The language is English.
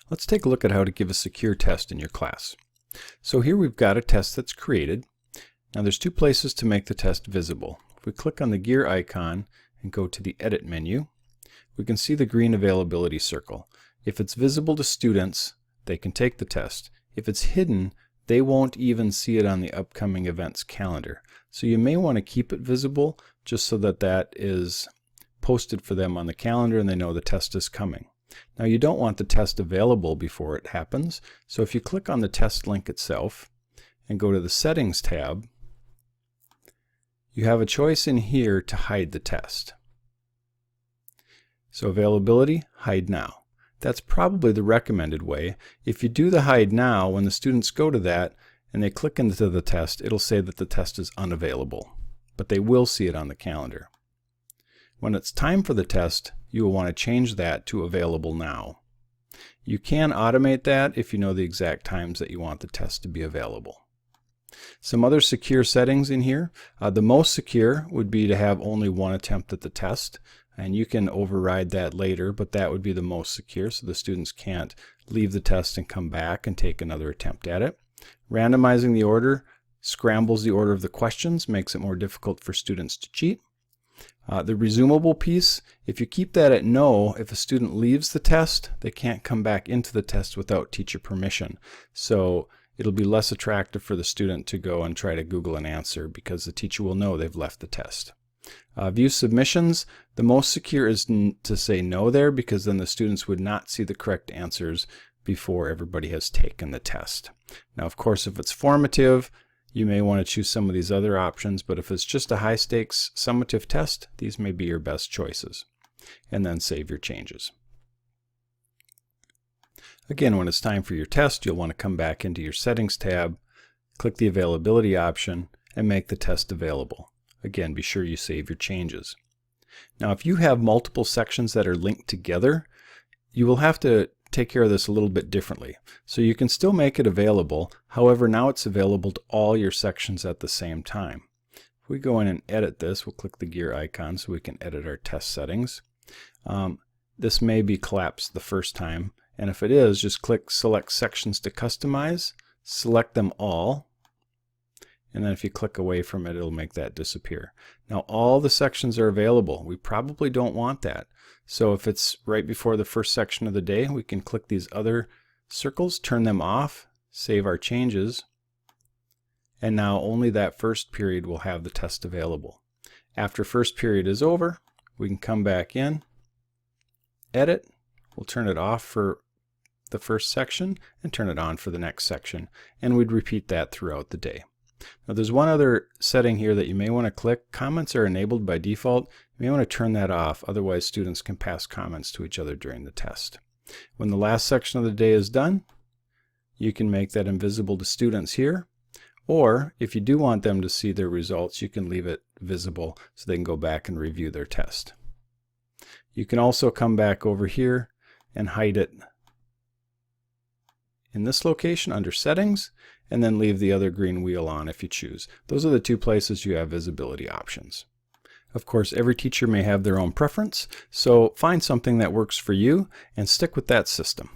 Let's take a look at how to give a secure test in your class. So here we've got a test that's created. Now there's two places to make the test visible. If we click on the gear icon and go to the Edit menu, we can see the green availability circle. If it's visible to students, they can take the test. If it's hidden, they won't even see it on the upcoming events calendar. So you may want to keep it visible just so that that is posted for them on the calendar and they know the test is coming. Now you don't want the test available before it happens, so if you click on the test link itself and go to the Settings tab, you have a choice in here to hide the test. So availability, hide now. That's probably the recommended way. If you do the hide now, when the students go to that and they click into the test, it'll say that the test is unavailable, but they will see it on the calendar. When it's time for the test, you will want to change that to available now. You can automate that if you know the exact times that you want the test to be available. Some other secure settings in here. The most secure would be to have only one attempt at the test, and you can override that later, but that would be the most secure so the students can't leave the test and come back and take another attempt at it. Randomizing the order scrambles the order of the questions, makes it more difficult for students to cheat. The resumable piece, if you keep that at no, if a student leaves the test, they can't come back into the test without teacher permission. So it'll be less attractive for the student to go and try to Google an answer because the teacher will know they've left the test. View submissions, the most secure is to say no there because then the students would not see the correct answers before everybody has taken the test. Now of course if it's formative, you may want to choose some of these other options, but if it's just a high stakes summative test, these may be your best choices. And then save your changes. Again, when it's time for your test, you'll want to come back into your Settings tab, click the Availability option, and make the test available. Again, be sure you save your changes. Now, if you have multiple sections that are linked together, you will have to take care of this a little bit differently. So you can still make it available, however now it's available to all your sections at the same time. If we go in and edit this, we'll click the gear icon so we can edit our test settings. This may be collapsed the first time, and if it is, just click Select Sections to Customize, select them all, and then if you click away from it, it'll make that disappear. Now all the sections are available. We probably don't want that. So if it's right before the first section of the day, we can click these other circles, turn them off, save our changes, and now only that first period will have the test available. After first period is over, we can come back in, edit, we'll turn it off for the first section and turn it on for the next section, and we'd repeat that throughout the day. Now there's one other setting here that you may want to click. Comments are enabled by default. You may want to turn that off, otherwise students can pass comments to each other during the test. When the last section of the day is done, you can make that invisible to students here, or if you do want them to see their results, you can leave it visible so they can go back and review their test. You can also come back over here and hide it in this location under Settings, and then leave the other green wheel on if you choose. Those are the two places you have visibility options. Of course, every teacher may have their own preference, so find something that works for you and stick with that system.